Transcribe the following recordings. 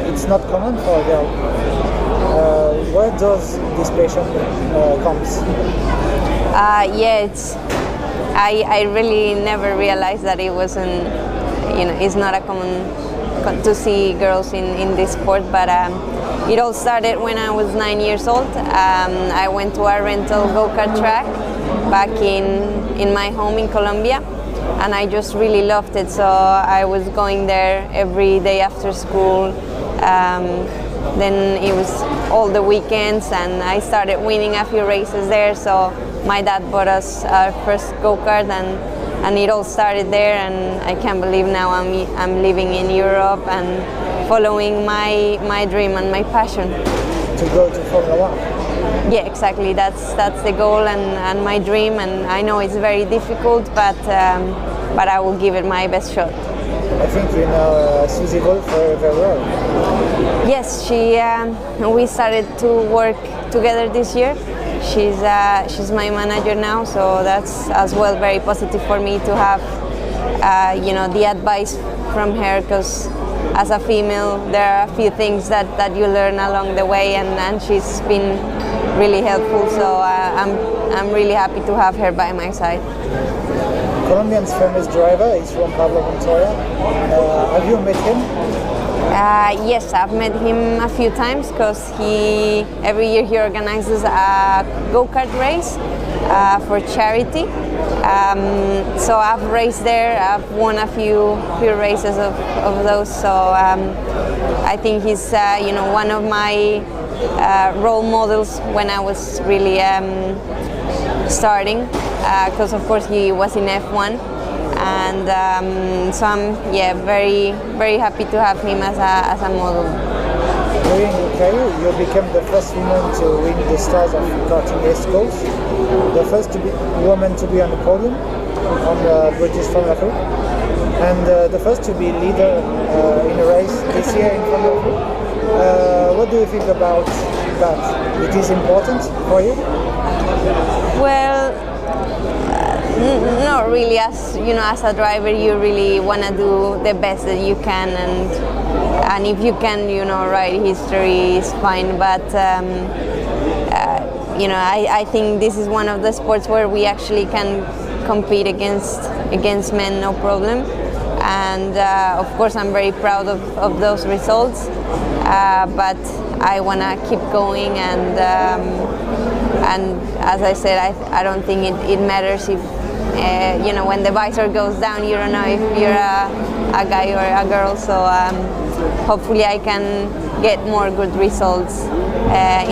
it's not common for a girl. Where does this passion comes? Yeah, I really never realized that it wasn't, it's not a common to see girls in this sport, but it all started when I was 9 years old. I went to a rental go-kart track back in my home in Colombia, and I just really loved it. So I was going there every day after school. Then it was all the weekends, and I started winning a few races there. So my dad bought us our first go-kart, and it all started there. And I can't believe now I'm living in Europe and following my dream and my passion. To go to Formula 1? Yeah, exactly. That's the goal and my dream. And I know it's very difficult, but I will give it my best shot. I think you know Susie Wolf very well. Yes, we started to work together this year. She's my manager now, so that's as well very positive for me to have the advice from her, because as a female there are a few things that you learn along the way, and she's been really helpful, so I'm really happy to have her by my side. Colombian's famous driver is Juan Pablo Montoya. Have you met him? Yes, I've met him a few times, because every year he organizes a go-kart race for charity. So I've raced there. I've won a few races of those. So I think he's one of my role models when I was really starting, because of course he was in F1. And so I'm very very happy to have him as a model. During your career, you became the first woman to win the Stars of Karting East Coast, the first woman to be on the podium on the British Formula 3, and the first to be leader in a race this year in Formula 3. What do you think about that? It is important for you? Well, not really. As a driver, you really want to do the best that you can, and if you can, write history is fine. But I think this is one of the sports where we actually can compete against men, no problem. And of course, I'm very proud of those results. But I want to keep going, and as I said, I don't think it matters if. When the visor goes down, you don't know if you're a guy or a girl, so hopefully I can get more good results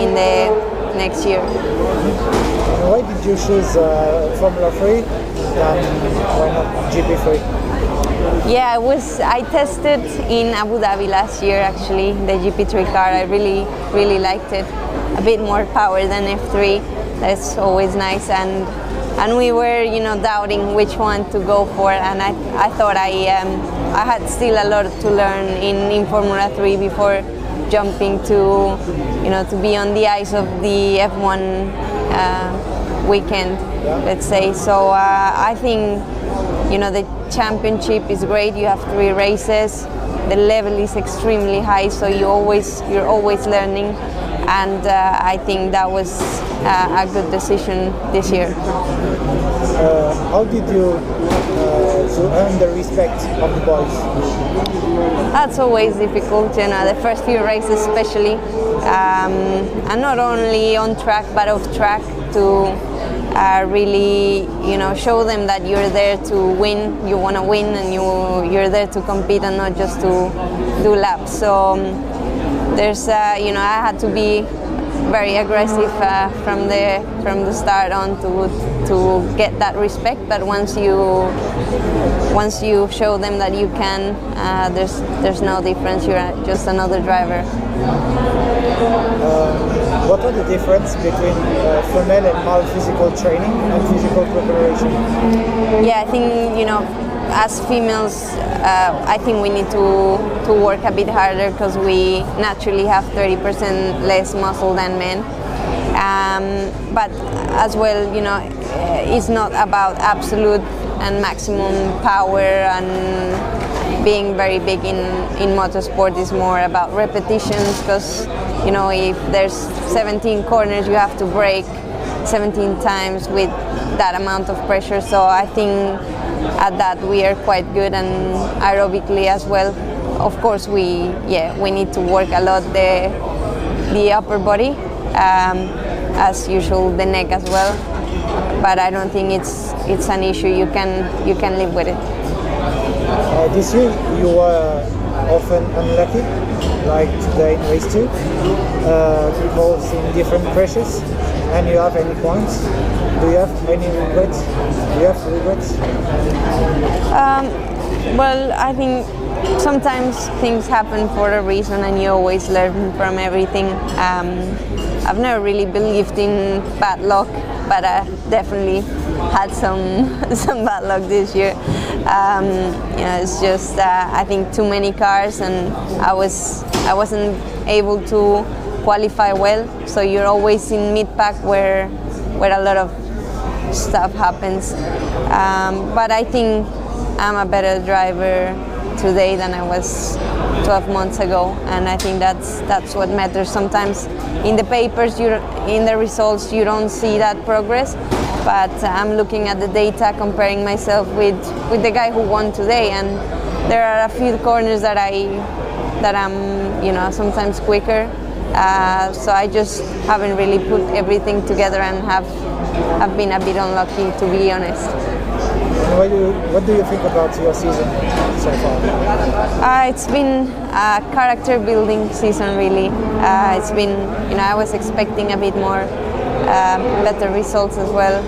in the next year. Why did you choose Formula 3 and why not GP3? Yeah, I tested in Abu Dhabi last year, actually, the GP3 car. I really, really liked it. A bit more power than F3. That's always nice. And we were, doubting which one to go for, and I thought I had still a lot to learn in Formula 3 before jumping to be on the ice of the F1 weekend, let's say. So I think, the championship is great. You have 3 races. The level is extremely high, so you're always learning. And I think that was a good decision this year. How did you to earn the respect of the boys? That's always difficult, the first few races especially, and not only on track but off track, to really show them that you're there to win, you want to win, and you're there to compete and not just to do laps. So there's I had to be very aggressive from the start on to get that respect. But once you show them that you can, there's no difference. You're just another driver. What are the difference between female and male physical training and physical preparation? Yeah, I think as females, I think we need to work a bit harder, because we naturally have 30% less muscle than men. But as well, it's not about absolute and maximum power, and being very big in motorsport is more about repetitions, because if there's 17 corners you have to brake 17 times with that amount of pressure. So I think at that we are quite good, and aerobically as well. Of course we need to work a lot the upper body, as usual the neck as well, but I don't think it's an issue. You can live with it. This year you were often unlucky, like today in race 2, causing different pressures, and you have any points? Do you have any regrets? Do you have regrets? Well, I think sometimes things happen for a reason, and you always learn from everything. I've never really believed in bad luck, but I definitely had some bad luck this year. It's just I think too many cars, and I wasn't able to qualify well. So you're always in mid-pack where a lot of stuff happens. But I think I'm a better driver today than I was 12 months ago, and I think that's what matters. Sometimes in the papers, in the results, you don't see that progress, but I'm looking at the data, comparing myself with the guy who won today, and there are a few corners that I'm sometimes quicker. So I just haven't really put everything together, and have been a bit unlucky, to be honest. And what do you think about your season so far? It's been a character building season, really. It's been, I was expecting a bit more better results as well.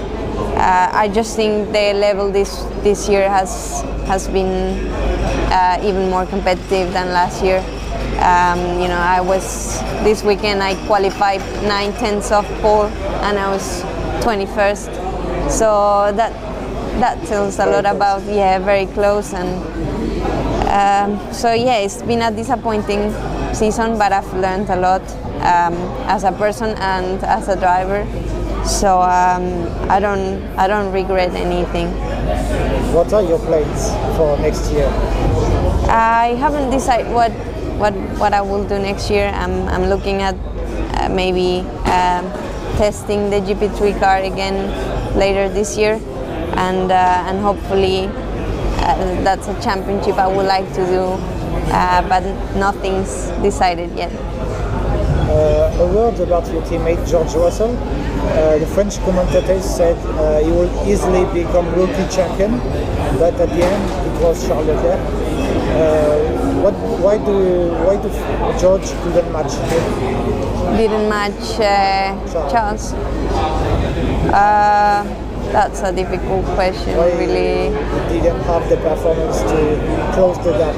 I just think the level this year has been even more competitive than last year. This weekend I qualified 9/10 off pole, and I was 21st. So that tells a lot about, very close. And it's been a disappointing season, but I've learned a lot as a person and as a driver. So I don't regret anything. What are your plans for next year? I haven't decided what I will do next year. I'm looking at maybe testing the GP3 car again later this year, and hopefully that's a championship I would like to do, but nothing's decided yet. A word about your teammate George Russell. The French commentators said he will easily become rookie champion, but at the end it was Charles Leclerc. Why do George didn't match him? Didn't match Charles? That's a difficult question, Why really. He didn't have the performance to close the gap?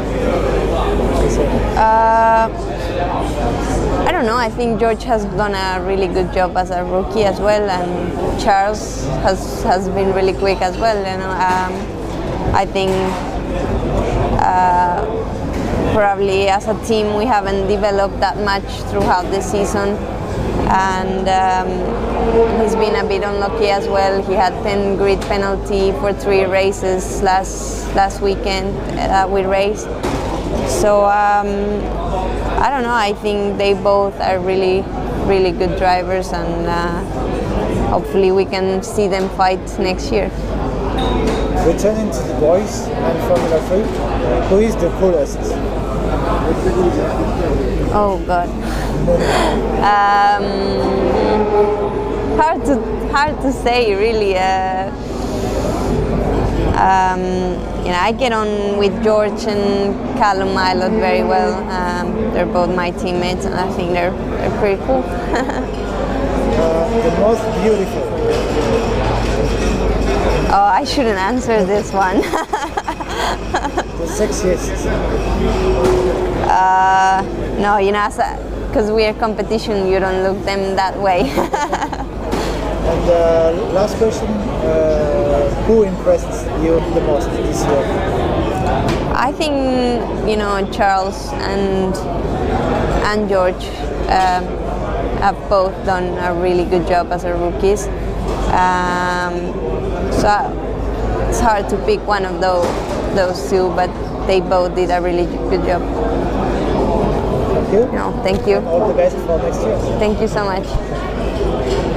I don't know. I think George has done a really good job as a rookie as well, and Charles has been really quick as well. I think probably as a team we haven't developed that much throughout the season, and he's been a bit unlucky as well. He had 10 grid penalty for 3 races last weekend that we raced. So I don't know. I think they both are really, really good drivers, and hopefully we can see them fight next year. Returning to the boys and Formula 3, who is the coolest? Oh God. Hard to say, really. I get on with George and Callum Milot very well. They're both my teammates, and I think they're pretty cool. The most beautiful? Oh, I shouldn't answer this one. The sexiest? No, because we are competition, you don't look them that way. And last question, who impressed you the most this year? I think Charles and George have both done a really good job as a rookies. So it's hard to pick one of those two, but they both did a really good job. Thank you. No, thank you. All the best for next year. Thank you so much.